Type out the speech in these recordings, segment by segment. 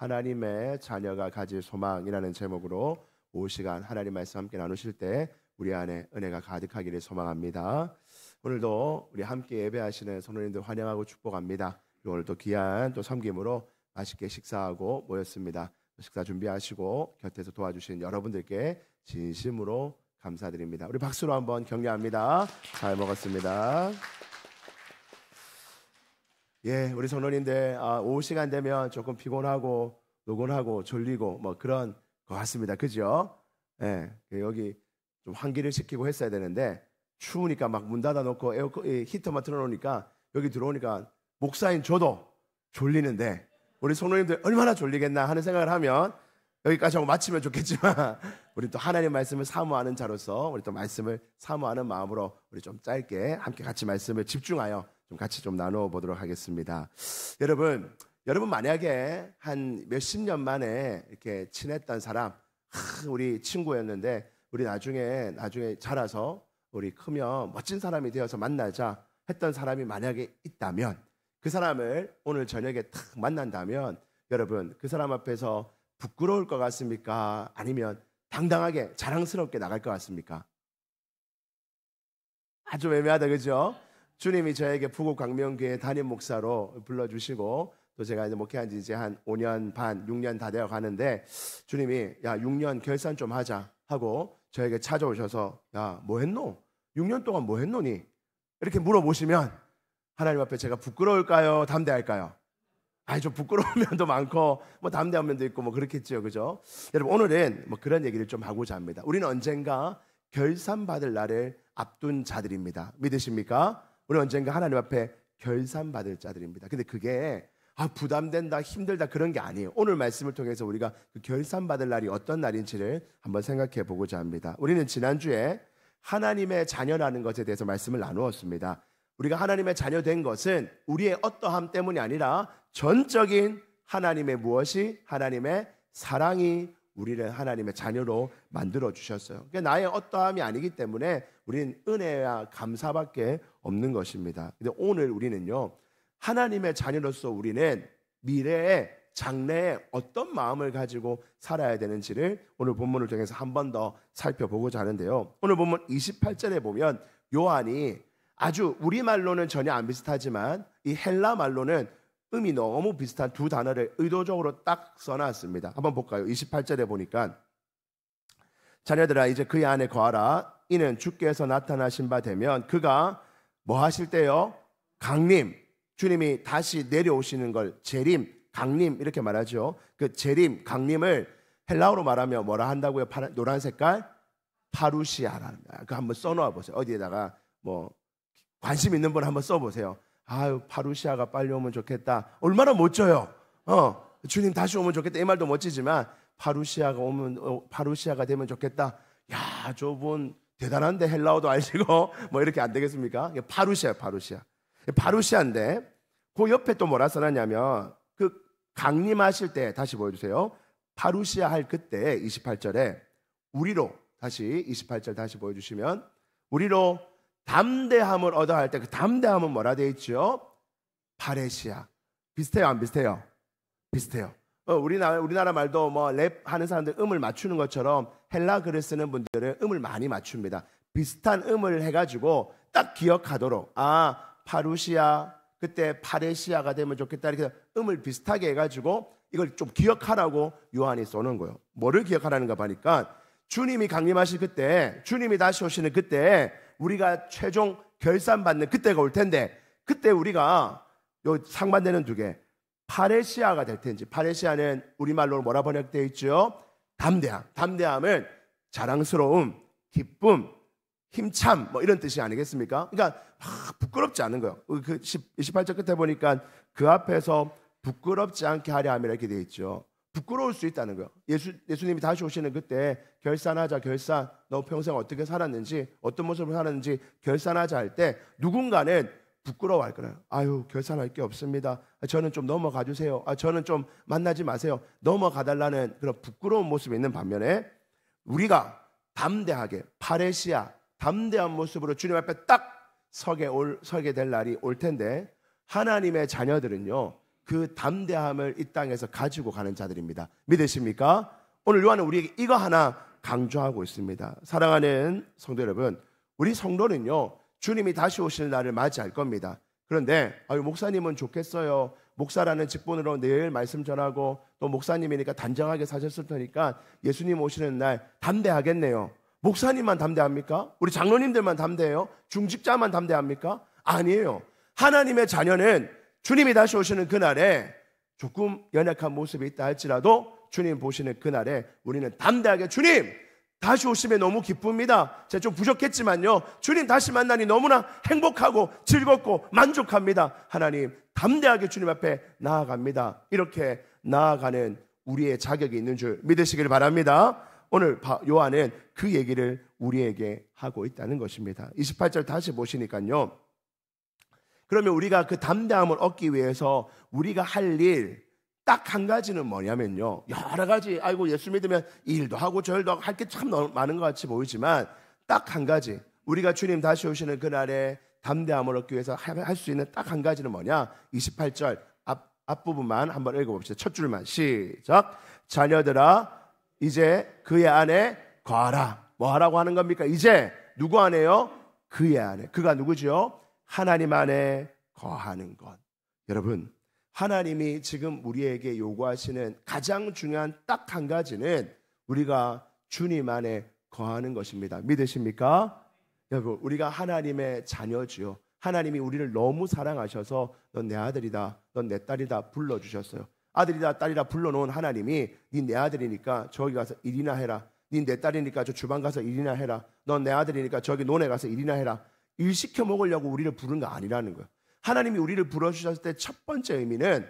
하나님의 자녀가 가질 소망이라는 제목으로 5시간 하나님 말씀 함께 나누실 때 우리 안에 은혜가 가득하기를 소망합니다. 오늘도 우리 함께 예배하시는 성도님들 환영하고 축복합니다. 오늘 또 귀한 또 섬김으로 맛있게 식사하고 모였습니다. 식사 준비하시고 곁에서 도와주신 여러분들께 진심으로 감사드립니다. 우리 박수로 한번 격려합니다. 잘 먹었습니다. 예, 우리 성도님들 오후 시간 되면 조금 피곤하고 노곤하고 졸리고 뭐 그런 것 같습니다. 그죠? 예, 여기 좀 환기를 시키고 했어야 되는데 추우니까 막 문 닫아놓고 에어컨 히터만 틀어놓으니까 여기 들어오니까 목사인 저도 졸리는데 우리 성도님들 얼마나 졸리겠나 하는 생각을 하면 여기까지 하고 마치면 좋겠지만 우리 또 하나님 말씀을 사모하는 자로서 우리 또 말씀을 사모하는 마음으로 우리 좀 짧게 함께 같이 말씀을 집중하여 좀 같이 좀 나누어 보도록 하겠습니다. 여러분 만약에 한 몇십 년 만에 이렇게 친했던 사람, 우리 친구였는데 우리 나중에 자라서 우리 크면 멋진 사람이 되어서 만나자 했던 사람이 만약에 있다면 그 사람을 오늘 저녁에 탁 만난다면 여러분 그 사람 앞에서 부끄러울 것 같습니까? 아니면 당당하게 자랑스럽게 나갈 것 같습니까? 아주 애매하다, 그죠? 주님이 저에게 부곡 광명교회 담임 목사로 불러주시고 또 제가 이제 목회한 지 이제 한 5년 반, 6년 다 되어 가는데 주님이 야 6년 결산 좀 하자 하고 저에게 찾아오셔서 야 뭐 했노? 6년 동안 뭐 했노니? 이렇게 물어보시면 하나님 앞에 제가 부끄러울까요? 담대할까요? 좀 부끄러운 면도 많고 뭐 담대한 면도 있고 뭐 그렇겠죠, 그죠? 여러분 오늘은 뭐 그런 얘기를 좀 하고자 합니다. 우리는 언젠가 결산받을 날을 앞둔 자들입니다. 믿으십니까? 우리는 언젠가 하나님 앞에 결산받을 자들입니다. 근데 그게 부담된다, 힘들다 그런 게 아니에요. 오늘 말씀을 통해서 우리가 그 결산받을 날이 어떤 날인지를 한번 생각해 보고자 합니다. 우리는 지난주에 하나님의 자녀라는 것에 대해서 말씀을 나누었습니다. 우리가 하나님의 자녀 된 것은 우리의 어떠함 때문이 아니라 전적인 하나님의 무엇이? 하나님의 사랑이 우리를 하나님의 자녀로 만들어 주셨어요. 그러니까 나의 어떠함이 아니기 때문에 우리는 은혜와 감사밖에 없는 것입니다. 근데 오늘 우리는요, 하나님의 자녀로서 우리는 미래에 장래에 어떤 마음을 가지고 살아야 되는지를 오늘 본문을 통해서 한 번 더 살펴보고자 하는데요. 오늘 본문 28절에 보면 요한이 아주 우리말로는 전혀 안 비슷하지만 이 헬라 말로는 음이 너무 비슷한 두 단어를 의도적으로 딱 써놨습니다. 한번 볼까요? 28절에 보니까 자녀들아 이제 그의 안에 거하라. 이는 주께서 나타나신 바 되면 그가 뭐 하실 때요? 강림. 주님이 다시 내려오시는 걸 재림, 강림 이렇게 말하죠. 그 재림, 강림을 헬라어로 말하면 뭐라 한다고요? 노란 색깔? 파루시아라는 거야. 그거 한번 써놓아 보세요. 어디에다가 뭐 관심 있는 분 한번 써보세요. 파루시아가 빨리 오면 좋겠다. 얼마나 멋져요. 주님 다시 오면 좋겠다. 이 말도 멋지지만 파루시아가 되면 좋겠다. 야, 저분 대단한데 헬라어도 아시고 뭐 이렇게 안 되겠습니까? 파루시아인데 그 옆에 또 뭐라 써놨냐면 그 강림하실 때 다시 보여주세요. 파루시아 할 그때 28절에 우리로 다시 28절 다시 보여주시면 우리로 담대함을 얻어 할 때 그 담대함은 뭐라 되어 있죠? 파레시아. 비슷해요, 안 비슷해요? 비슷해요. 우리나라 말도 뭐 랩 하는 사람들 음을 맞추는 것처럼 헬라 글을 쓰는 분들은 음을 많이 맞춥니다. 비슷한 음을 해가지고 딱 기억하도록 파루시아 그때 파레시아가 되면 좋겠다 이렇게 음을 비슷하게 해가지고 이걸 좀 기억하라고 요한이 쏘는 거예요. 뭐를 기억하라는가 보니까 주님이 강림하실 그때, 주님이 다시 오시는 그때 우리가 최종 결산받는 그때가 올 텐데 그때 우리가 요 상반되는 두 개 파레시아가 될 텐지, 파레시아는 우리말로 뭐라 번역되어 있죠? 담대함. 담대함은 자랑스러움, 기쁨, 힘참 뭐 이런 뜻이 아니겠습니까? 그러니까 부끄럽지 않은 거예요. 그 28절 끝에 보니까 그 앞에서 부끄럽지 않게 하려 함이라 이렇게 되어 있죠. 부끄러울 수 있다는 거예요. 예수님이 다시 오시는 그때 결산하자, 결산. 너 평생 어떻게 살았는지, 어떤 모습으로 살았는지 결산하자 할 때 누군가는 부끄러워할 거예요. 결산할 게 없습니다. 저는 좀 넘어가 주세요. 저는 좀 만나지 마세요. 넘어가 달라는 그런 부끄러운 모습이 있는 반면에 우리가 담대하게 파레시아 담대한 모습으로 주님 앞에 딱 서게 될 날이 올 텐데 하나님의 자녀들은요 그 담대함을 이 땅에서 가지고 가는 자들입니다. 믿으십니까? 오늘 요한은 우리에게 이거 하나 강조하고 있습니다. 사랑하는 성도 여러분, 우리 성도는요, 주님이 다시 오실 날을 맞이할 겁니다. 그런데 목사님은 좋겠어요. 목사라는 직분으로 늘 말씀 전하고 또 목사님이니까 단정하게 사셨을 테니까 예수님 오시는 날 담대하겠네요. 목사님만 담대합니까? 우리 장로님들만 담대해요? 중직자만 담대합니까? 아니에요. 하나님의 자녀는 주님이 다시 오시는 그날에 조금 연약한 모습이 있다 할지라도 주님 보시는 그날에 우리는 담대하게 주님 다시 오시면 너무 기쁩니다. 제가 좀 부족했지만요, 주님 다시 만나니 너무나 행복하고 즐겁고 만족합니다. 하나님 담대하게 주님 앞에 나아갑니다. 이렇게 나아가는 우리의 자격이 있는 줄 믿으시길 바랍니다. 오늘 요한은 그 얘기를 우리에게 하고 있다는 것입니다. 28절 다시 보시니까요, 그러면 우리가 그 담대함을 얻기 위해서 우리가 할 일 딱 한 가지는 뭐냐면요, 여러 가지 예수 믿으면 이 일도 하고 저 일도 하고 할 게 참 많은 것 같이 보이지만 딱 한 가지, 우리가 주님 다시 오시는 그날에 담대함을 얻기 위해서 할 수 있는 딱 한 가지는 뭐냐? 28절 앞부분만 한번 읽어봅시다. 첫 줄만 시작. 자녀들아 이제 그의 안에 거하라. 뭐 하라고 하는 겁니까? 이제 누구 안에요? 그의 안에. 그가 누구죠? 하나님 안에 거하는 것. 여러분, 하나님이 지금 우리에게 요구하시는 가장 중요한 딱 한 가지는 우리가 주님 안에 거하는 것입니다. 믿으십니까? 여러분, 우리가 하나님의 자녀지요. 하나님이 우리를 너무 사랑하셔서 넌 내 아들이다, 넌 내 딸이다 불러주셨어요. 아들이다 딸이다 불러놓은 하나님이 네 내 아들이니까 저기 가서 일이나 해라, 네 내 딸이니까 저 주방 가서 일이나 해라, 넌 내 아들이니까 저기 논에 가서 일이나 해라, 일 시켜 먹으려고 우리를 부른 거 아니라는 거예요. 하나님이 우리를 불러주셨을 때 첫 번째 의미는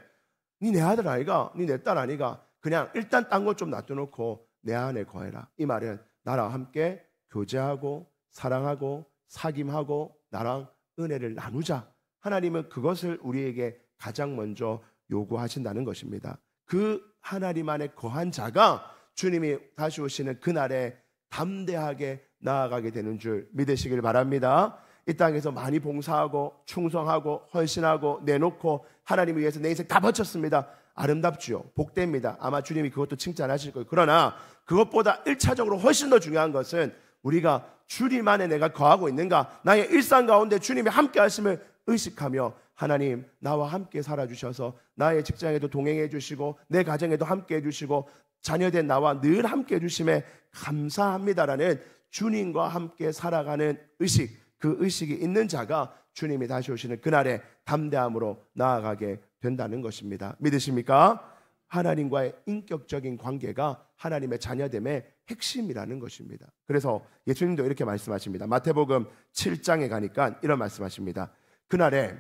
네 내 아들 아이가, 네 내 딸 아니가, 그냥 일단 딴 것 좀 놔둬놓고 내 안에 거해라. 이 말은 나랑 함께 교제하고 사랑하고 사귐하고 나랑 은혜를 나누자. 하나님은 그것을 우리에게 가장 먼저 요구하신다는 것입니다. 그 하나님 안에 거한 자가 주님이 다시 오시는 그날에 담대하게 나아가게 되는 줄 믿으시길 바랍니다. 이 땅에서 많이 봉사하고 충성하고 헌신하고 내놓고 하나님을 위해서 내 인생 다 바쳤습니다. 아름답지요. 복됩니다. 아마 주님이 그것도 칭찬하실 거예요. 그러나 그것보다 1차적으로 훨씬 더 중요한 것은 우리가 주님 안에 내가 거하고 있는가, 나의 일상 가운데 주님이 함께 하심을 의식하며 하나님 나와 함께 살아주셔서 나의 직장에도 동행해 주시고 내 가정에도 함께 해주시고 자녀된 나와 늘 함께 해주심에 감사합니다라는 주님과 함께 살아가는 의식, 그 의식이 있는 자가 주님이 다시 오시는 그날에 담대함으로 나아가게 된다는 것입니다. 믿으십니까? 하나님과의 인격적인 관계가 하나님의 자녀됨의 핵심이라는 것입니다. 그래서 예수님도 이렇게 말씀하십니다. 마태복음 7장에 가니까 이런 말씀하십니다. 그날에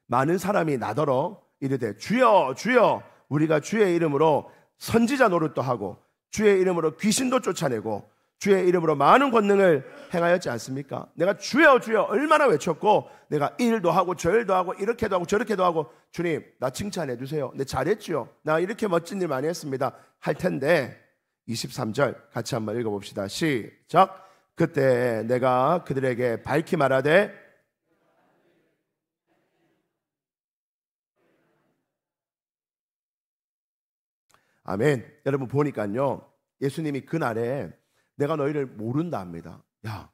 많은 사람이 나더러 이르되 주여 주여 우리가 주의 이름으로 선지자 노릇도 하고 주의 이름으로 귀신도 쫓아내고 주의 이름으로 많은 권능을 행하였지 않습니까? 내가 주여 주여 얼마나 외쳤고 내가 이 일도 하고 저 일도 하고 이렇게도 하고 저렇게도 하고 주님 나 칭찬해 주세요. 내 잘했지요. 나 이렇게 멋진 일 많이 했습니다. 할 텐데 23절 같이 한번 읽어봅시다. 시작. 그때 내가 그들에게 밝히 말하되 아멘. 여러분 보니까요, 예수님이 그날에 내가 너희를 모른다 합니다. 야,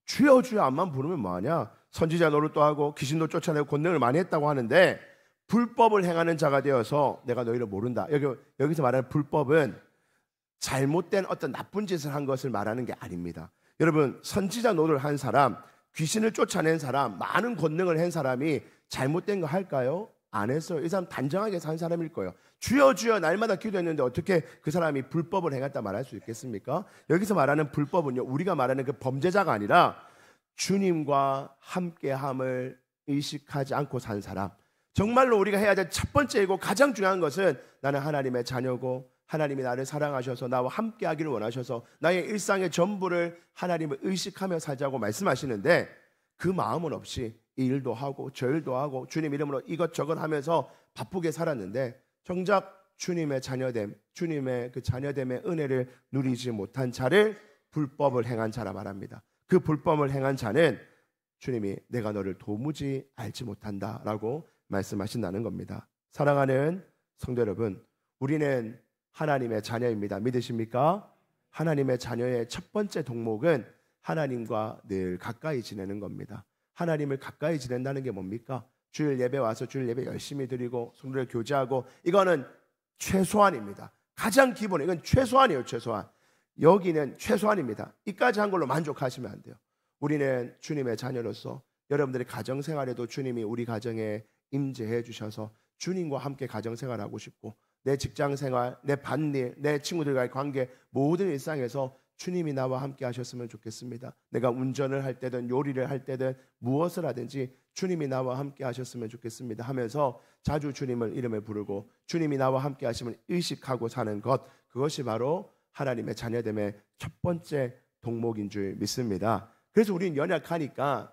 주여 주여 암만 부르면 뭐하냐? 선지자 노릇도 하고 귀신도 쫓아내고 권능을 많이 했다고 하는데 불법을 행하는 자가 되어서 내가 너희를 모른다. 여기서 말하는 불법은 잘못된 어떤 나쁜 짓을 한 것을 말하는 게 아닙니다. 여러분, 선지자 노릇을 한 사람, 귀신을 쫓아낸 사람, 많은 권능을 한 사람이 잘못된 거 할까요? 안 했어요. 이 사람 단정하게 산 사람일 거예요. 주여 주여 날마다 기도했는데 어떻게 그 사람이 불법을 행했다 말할 수 있겠습니까? 여기서 말하는 불법은요, 우리가 말하는 그 범죄자가 아니라 주님과 함께함을 의식하지 않고 산 사람. 정말로 우리가 해야 될 첫 번째이고 가장 중요한 것은 나는 하나님의 자녀고 하나님이 나를 사랑하셔서 나와 함께하기를 원하셔서 나의 일상의 전부를 하나님을 의식하며 살자고 말씀하시는데 그 마음은 없이 이 일도 하고 저 일도 하고 주님 이름으로 이것저것 하면서 바쁘게 살았는데 정작 주님의 자녀됨, 주님의 그 자녀됨의 은혜를 누리지 못한 자를 불법을 행한 자라 말합니다. 그 불법을 행한 자는 주님이 내가 너를 도무지 알지 못한다라고 말씀하신다는 겁니다. 사랑하는 성도 여러분, 우리는 하나님의 자녀입니다. 믿으십니까? 하나님의 자녀의 첫 번째 동목은 하나님과 늘 가까이 지내는 겁니다. 하나님을 가까이 지낸다는 게 뭡니까? 주일 예배 와서 주일 예배 열심히 드리고 성도를 교제하고, 이거는 최소한입니다. 가장 기본, 이건 최소한이에요. 최소한. 여기는 최소한입니다. 이까지 한 걸로 만족하시면 안 돼요. 우리는 주님의 자녀로서 여러분들의 가정생활에도 주님이 우리 가정에 임재해 주셔서 주님과 함께 가정생활하고 싶고, 내 직장생활, 내 밭일, 내 친구들과의 관계, 모든 일상에서 주님이 나와 함께 하셨으면 좋겠습니다. 내가 운전을 할 때든 요리를 할 때든 무엇을 하든지 주님이 나와 함께 하셨으면 좋겠습니다 하면서 자주 주님을 이름을 부르고 주님이 나와 함께 하심을 의식하고 사는 것, 그것이 바로 하나님의 자녀됨의 첫 번째 동목인 줄 믿습니다. 그래서 우리는 연약하니까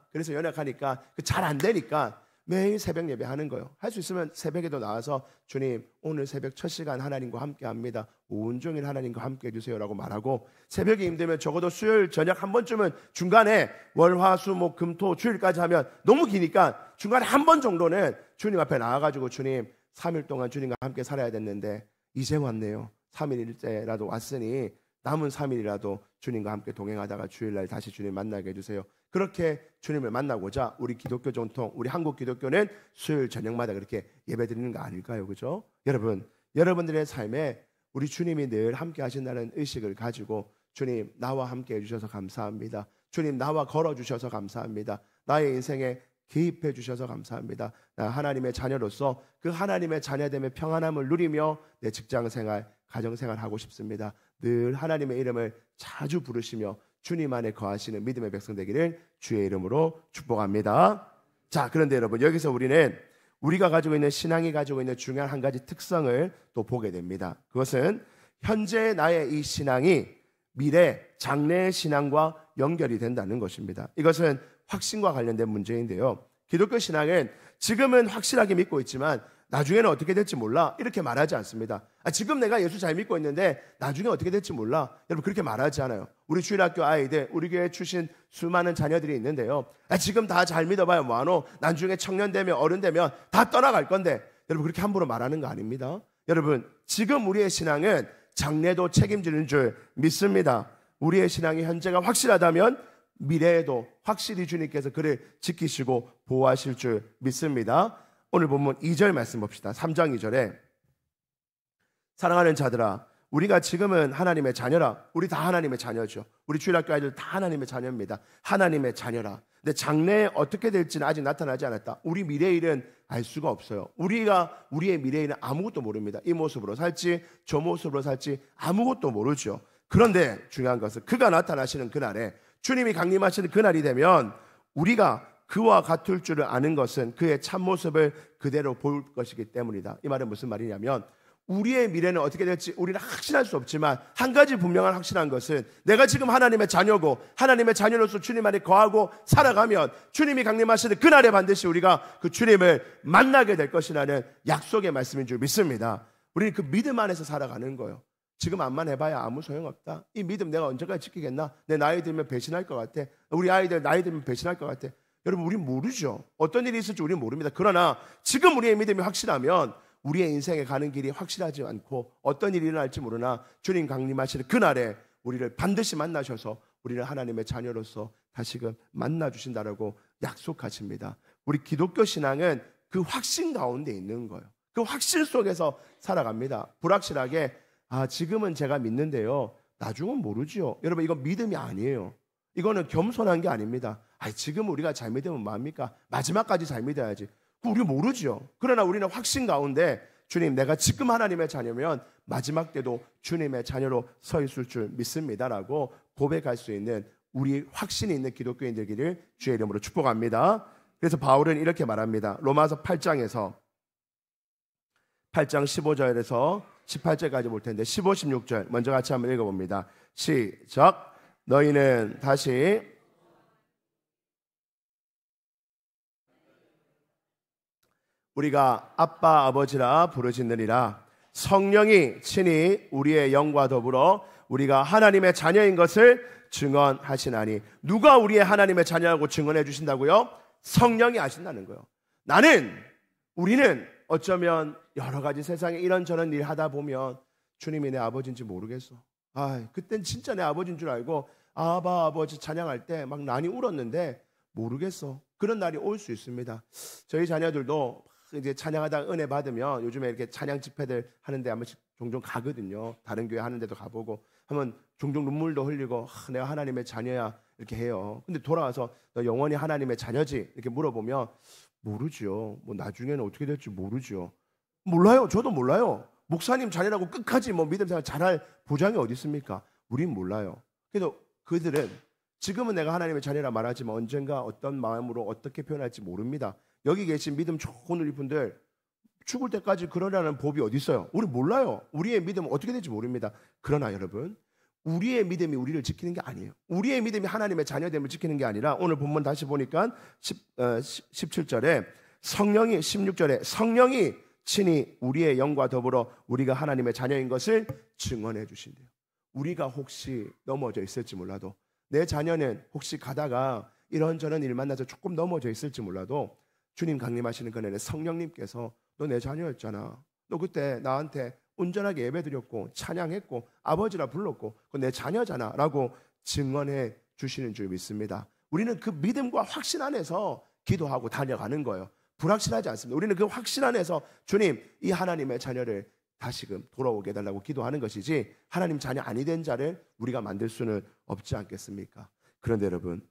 잘 안 되니까 매일 새벽 예배 하는 거예요. 할 수 있으면 새벽에도 나와서 주님 오늘 새벽 첫 시간 하나님과 함께 합니다, 온종일 하나님과 함께 해주세요 라고 말하고, 새벽에 힘들면 적어도 수요일 저녁 한 번쯤은 중간에 월화수목금토 주일까지 하면 너무 기니까 중간에 한 번 정도는 주님 앞에 나와가지고 주님 3일 동안 주님과 함께 살아야 됐는데 이제 왔네요. 3일째라도 왔으니 남은 3일이라도 주님과 함께 동행하다가 주일날 다시 주님 만나게 해주세요. 그렇게 주님을 만나고자 우리 기독교 전통, 우리 한국 기독교는 수요일 저녁마다 그렇게 예배드리는 거 아닐까요? 그죠? 여러분, 여러분들의 삶에 우리 주님이 늘 함께 하신다는 의식을 가지고 주님 나와 함께 해주셔서 감사합니다. 주님 나와 걸어주셔서 감사합니다. 나의 인생에 개입해 주셔서 감사합니다. 나 하나님의 자녀로서 그 하나님의 자녀됨의 평안함을 누리며 내 직장생활, 가정생활 하고 싶습니다. 늘 하나님의 이름을 자주 부르시며 주님 안에 거하시는 믿음의 백성 되기를 주의 이름으로 축복합니다. 자, 그런데 여러분, 여기서 우리는 우리가 가지고 있는 신앙이 가지고 있는 중요한 한 가지 특성을 또 보게 됩니다. 그것은 현재 나의 이 신앙이 미래 장래의 신앙과 연결이 된다는 것입니다. 이것은 확신과 관련된 문제인데요, 기독교 신앙은 지금은 확실하게 믿고 있지만 나중에는 어떻게 될지 몰라, 이렇게 말하지 않습니다. 지금 내가 예수 잘 믿고 있는데 나중에 어떻게 될지 몰라, 여러분 그렇게 말하지 않아요. 우리 주일학교 아이들, 우리 교회에 출신 수많은 자녀들이 있는데요, 지금 다 잘 믿어봐야 뭐하노, 나중에 청년 되면 어른 되면 다 떠나갈 건데, 여러분 그렇게 함부로 말하는 거 아닙니다. 여러분, 지금 우리의 신앙은 장래도 책임지는 줄 믿습니다. 우리의 신앙이 현재가 확실하다면 미래에도 확실히 주님께서 그를 지키시고 보호하실 줄 믿습니다. 오늘 본문 2절 말씀 봅시다. 3장 2절에 사랑하는 자들아, 우리가 지금은 하나님의 자녀라. 우리 다 하나님의 자녀죠. 우리 주일학교 아이들 다 하나님의 자녀입니다. 하나님의 자녀라. 근데 장래에 어떻게 될지는 아직 나타나지 않았다. 우리 미래의 일은 알 수가 없어요. 우리의 미래의 일은 아무것도 모릅니다. 이 모습으로 살지 저 모습으로 살지 아무것도 모르죠. 그런데 중요한 것은 그가 나타나시는 그날에, 주님이 강림하시는 그날이 되면 우리가 그와 같을 줄을 아는 것은 그의 참모습을 그대로 볼 것이기 때문이다. 이 말은 무슨 말이냐면, 우리의 미래는 어떻게 될지 우리는 확신할 수 없지만 한 가지 분명한 확실한 것은 내가 지금 하나님의 자녀고 하나님의 자녀로서 주님 안에 거하고 살아가면 주님이 강림하시는 그날에 반드시 우리가 그 주님을 만나게 될 것이라는 약속의 말씀인 줄 믿습니다. 우리는 그 믿음 안에서 살아가는 거예요. 지금 암만 해봐야 아무 소용없다. 이 믿음 내가 언제까지 지키겠나? 내 나이 들면 배신할 것 같아. 우리 아이들 나이 들면 배신할 것 같아. 여러분, 우린 모르죠. 어떤 일이 있을지 우리는 모릅니다. 그러나 지금 우리의 믿음이 확실하면 우리의 인생에 가는 길이 확실하지 않고 어떤 일이 일어날지 모르나 주님 강림하시는 그날에 우리를 반드시 만나셔서 우리를 하나님의 자녀로서 다시금 만나주신다라고 약속하십니다. 우리 기독교 신앙은 그 확신 가운데 있는 거예요. 그 확신 속에서 살아갑니다. 불확실하게 지금은 제가 믿는데요, 나중은 모르죠. 여러분, 이건 믿음이 아니에요. 이거는 겸손한 게 아닙니다. 지금 우리가 잘 믿으면 뭐합니까? 마지막까지 잘 믿어야지. 우리 모르죠. 그러나 우리는 확신 가운데 주님, 내가 지금 하나님의 자녀면 마지막 때도 주님의 자녀로 서 있을 줄 믿습니다라고 고백할 수 있는 우리 확신이 있는 기독교인 되기를 주의 이름으로 축복합니다. 그래서 바울은 이렇게 말합니다. 로마서 8장 15절에서 18절까지 볼 텐데 15, 16절 먼저 같이 한번 읽어봅니다. 시작. 너희는 다시 우리가 아빠 아버지라 부르짖느니라. 성령이 친히 우리의 영과 더불어 우리가 하나님의 자녀인 것을 증언하시나니. 누가 우리의 하나님의 자녀라고 증언해 주신다고요? 성령이 하신다는 거예요. 우리는 어쩌면 여러 가지 세상에 이런저런 일 하다 보면 주님이 내 아버지인지 모르겠어. 그땐 진짜 내 아버지인 줄 알고 아바 아버지 찬양할 때 막 많이 울었는데 모르겠어. 그런 날이 올 수 있습니다. 저희 자녀들도 이제 찬양하다 은혜 받으면 요즘에 이렇게 찬양 집회들 하는데 한 번씩 종종 가거든요. 다른 교회 하는 데도 가보고 하면 종종 눈물도 흘리고 내가 하나님의 자녀야 이렇게 해요. 근데 돌아와서 너 영원히 하나님의 자녀지 이렇게 물어보면 모르죠. 뭐 나중에는 어떻게 될지 모르죠. 몰라요. 저도 몰라요. 목사님 자녀라고 끝까지 뭐 믿음 생활 잘할 보장이 어디 있습니까? 우린 몰라요. 그래도 그들은 지금은 내가 하나님의 자녀라 말하지만 언젠가 어떤 마음으로 어떻게 표현할지 모릅니다. 여기 계신 믿음 좋은 우리 분들 죽을 때까지 그러라는 법이 어디 있어요? 우리 몰라요. 우리의 믿음은 어떻게 될지 모릅니다. 그러나 여러분, 우리의 믿음이 우리를 지키는 게 아니에요. 우리의 믿음이 하나님의 자녀됨을 지키는 게 아니라 오늘 본문 다시 보니까 17절에 성령이 16절에 성령이 친히 우리의 영과 더불어 우리가 하나님의 자녀인 것을 증언해 주신대요. 우리가 혹시 넘어져 있을지 몰라도 내 자녀는 혹시 가다가 이런저런 일 만나서 조금 넘어져 있을지 몰라도 주님 강림하시는 그날에 성령님께서 너 내 자녀였잖아. 너 그때 나한테 온전하게 예배드렸고 찬양했고 아버지라 불렀고 그건 내 자녀잖아 라고 증언해 주시는 줄 믿습니다. 우리는 그 믿음과 확신 안에서 기도하고 달려가는 거예요. 불확실하지 않습니다. 우리는 그 확신 안에서 주님 이 하나님의 자녀를 다시금 돌아오게 해달라고 기도하는 것이지 하나님 자녀 아니 된 자를 우리가 만들 수는 없지 않겠습니까? 그런데 여러분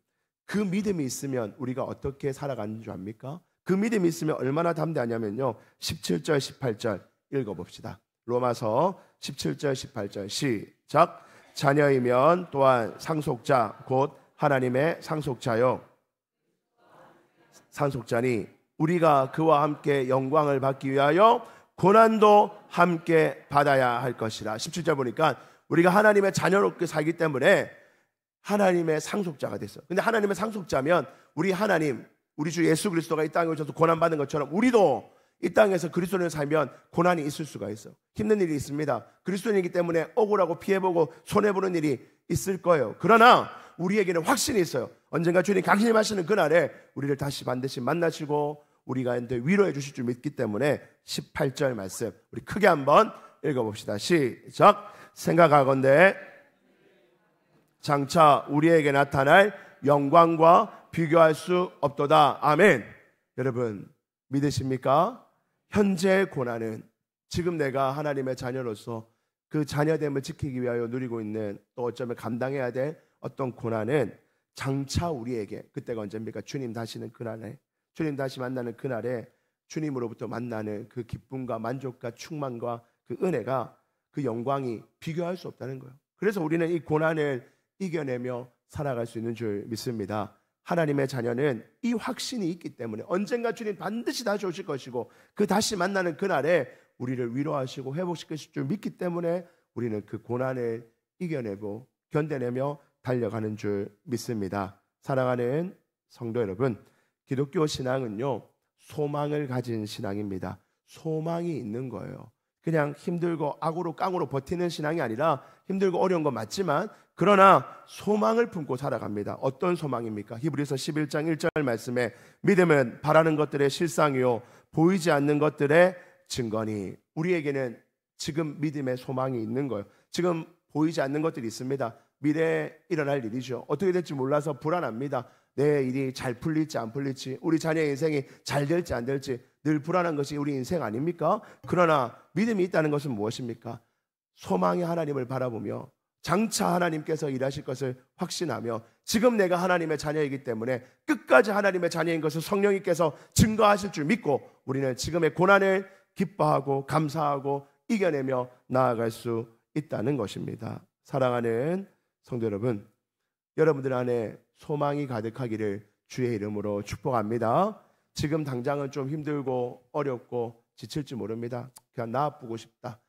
그 믿음이 있으면 우리가 어떻게 살아가는 줄 압니까? 그 믿음이 있으면 얼마나 담대하냐면요 17절 18절 읽어봅시다. 로마서 17절 18절 시작. 자녀이면 또한 상속자 곧 하나님의 상속자요 상속자니 우리가 그와 함께 영광을 받기 위하여 고난도 함께 받아야 할 것이라. 17절 보니까 우리가 하나님의 자녀롭게 살기 때문에 하나님의 상속자가 됐어요. 근데 하나님의 상속자면 우리 하나님 우리 주 예수 그리스도가 이 땅에 오셔서 고난받은 것처럼 우리도 이 땅에서 그리스도인을 살면 고난이 있을 수가 있어요. 힘든 일이 있습니다. 그리스도인이기 때문에 억울하고 피해보고 손해보는 일이 있을 거예요. 그러나 우리에게는 확신이 있어요. 언젠가 주님 강림하시는 그날에 우리를 다시 반드시 만나시고 우리가 위로해 주실 줄 믿기 때문에 18절 말씀 우리 크게 한번 읽어봅시다. 시작. 생각하건대 장차 우리에게 나타날 영광과 비교할 수 없도다. 아멘. 여러분 믿으십니까? 현재의 고난은 지금 내가 하나님의 자녀로서 그 자녀됨을 지키기 위하여 누리고 있는 또 어쩌면 감당해야 될 어떤 고난은 장차 우리에게 그때가 언제입니까? 주님 다시는 그날에 주님 다시 만나는 그날에 주님으로부터 만나는 그 기쁨과 만족과 충만과 그 은혜가 그 영광이 비교할 수 없다는 거예요. 그래서 우리는 이 고난을 이겨내며 살아갈 수 있는 줄 믿습니다. 하나님의 자녀는 이 확신이 있기 때문에 언젠가 주님 반드시 다시 오실 것이고 그 다시 만나는 그날에 우리를 위로하시고 회복시키실 줄 믿기 때문에 우리는 그 고난을 이겨내고 견뎌내며 달려가는 줄 믿습니다. 사랑하는 성도 여러분, 기독교 신앙은요 소망을 가진 신앙입니다. 소망이 있는 거예요. 그냥 힘들고 악으로 깡으로 버티는 신앙이 아니라 힘들고 어려운 건 맞지만 그러나 소망을 품고 살아갑니다. 어떤 소망입니까? 히브리서 11장 1절 말씀에 믿음은 바라는 것들의 실상이요 보이지 않는 것들의 증거니. 우리에게는 지금 믿음의 소망이 있는 거예요. 지금 보이지 않는 것들이 있습니다. 미래에 일어날 일이죠. 어떻게 될지 몰라서 불안합니다. 내 일이 잘 풀릴지 안 풀릴지, 우리 자녀의 인생이 잘 될지 안 될지 늘 불안한 것이 우리 인생 아닙니까? 그러나 믿음이 있다는 것은 무엇입니까? 소망의 하나님을 바라보며 장차 하나님께서 일하실 것을 확신하며 지금 내가 하나님의 자녀이기 때문에 끝까지 하나님의 자녀인 것을 성령님께서 증거하실 줄 믿고 우리는 지금의 고난을 기뻐하고 감사하고 이겨내며 나아갈 수 있다는 것입니다. 사랑하는 성도 여러분, 여러분들 안에 소망이 가득하기를 주의 이름으로 축복합니다. 지금 당장은 좀 힘들고 어렵고 지칠지 모릅니다. 그냥 나 아프고 싶다.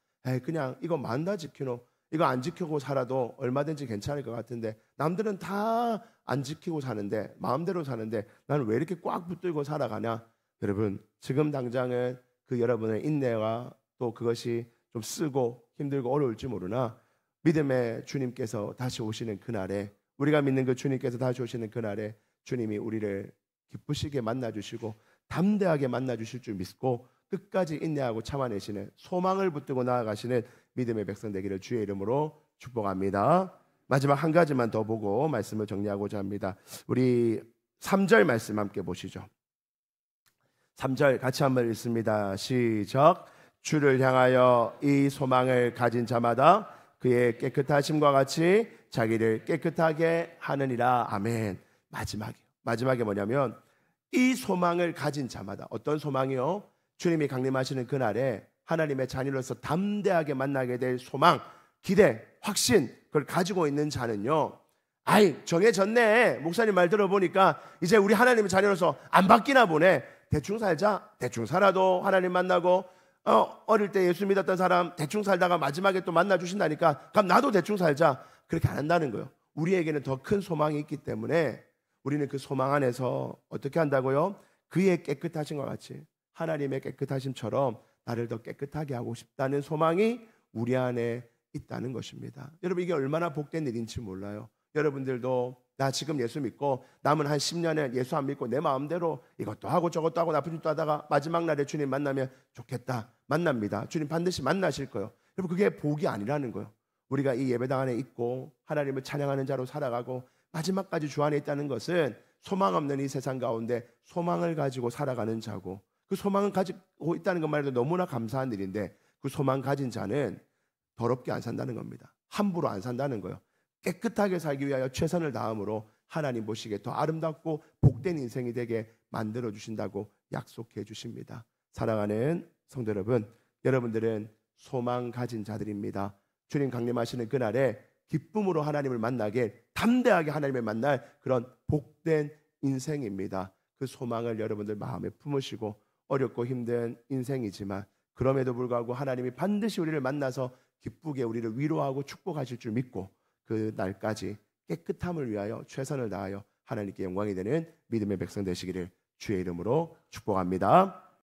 그냥 이거 만다 지키노. 이거 안 지키고 살아도 얼마든지 괜찮을 것 같은데 남들은 다 안 지키고 사는데 마음대로 사는데 나는 왜 이렇게 꽉 붙들고 살아가냐. 여러분 지금 당장은 그 여러분의 인내와 또 그것이 좀 쓰고 힘들고 어려울지 모르나 믿음의 주님께서 다시 오시는 그날에 우리가 믿는 그 주님께서 다시 오시는 그날에 주님이 우리를 기쁘시게 만나주시고 담대하게 만나주실 줄 믿고 끝까지 인내하고 참아내시는 소망을 붙들고 나아가시는 믿음의 백성 되기를 주의 이름으로 축복합니다. 마지막 한 가지만 더 보고 말씀을 정리하고자 합니다. 우리 3절 말씀 함께 보시죠. 3절 같이 한번 읽습니다. 시작. 주를 향하여 이 소망을 가진 자마다 그의 깨끗하심과 같이 자기를 깨끗하게 하느니라. 아멘. 마지막에 뭐냐면 이 소망을 가진 자마다, 어떤 소망이요? 주님이 강림하시는 그날에 하나님의 자녀로서 담대하게 만나게 될 소망, 기대, 확신, 그걸 가지고 있는 자는요, 아이 정해졌네, 목사님 말 들어보니까 이제 우리 하나님의 자녀로서 안 바뀌나 보네, 대충 살자. 대충 살아도 하나님 만나고, 어릴 때 예수 믿었던 사람 대충 살다가 마지막에 또 만나 주신다니까 그럼 나도 대충 살자. 그렇게 안 한다는 거예요. 우리에게는 더 큰 소망이 있기 때문에 우리는 그 소망 안에서 어떻게 한다고요? 그의 깨끗하심과 같이 하나님의 깨끗하심처럼 나를 더 깨끗하게 하고 싶다는 소망이 우리 안에 있다는 것입니다. 여러분, 이게 얼마나 복된 일인지 몰라요. 여러분들도 나 지금 예수 믿고 남은 한 10년은 예수 안 믿고 내 마음대로 이것도 하고 저것도 하고 나쁜 짓도 하다가 마지막 날에 주님 만나면 좋겠다. 만납니다. 주님 반드시 만나실 거예요. 여러분, 그게 복이 아니라는 거예요. 우리가 이 예배당 안에 있고 하나님을 찬양하는 자로 살아가고 마지막까지 주 안에 있다는 것은 소망 없는 이 세상 가운데 소망을 가지고 살아가는 자고, 그 소망을 가지고 있다는 것만 해도 너무나 감사한 일인데, 그 소망 가진 자는 더럽게 안 산다는 겁니다. 함부로 안 산다는 거예요. 깨끗하게 살기 위하여 최선을 다함으로 하나님 보시기에 더 아름답고 복된 인생이 되게 만들어 주신다고 약속해 주십니다. 사랑하는 성도 여러분, 여러분들은 소망 가진 자들입니다. 주님 강림하시는 그날에 기쁨으로 하나님을 만나게, 담대하게 하나님을 만날 그런 복된 인생입니다. 그 소망을 여러분들 마음에 품으시고, 어렵고 힘든 인생이지만 그럼에도 불구하고 하나님이 반드시 우리를 만나서 기쁘게 우리를 위로하고 축복하실 줄 믿고, 그 날까지 깨끗함을 위하여 최선을 다하여 하나님께 영광이 되는 믿음의 백성 되시기를 주의 이름으로 축복합니다.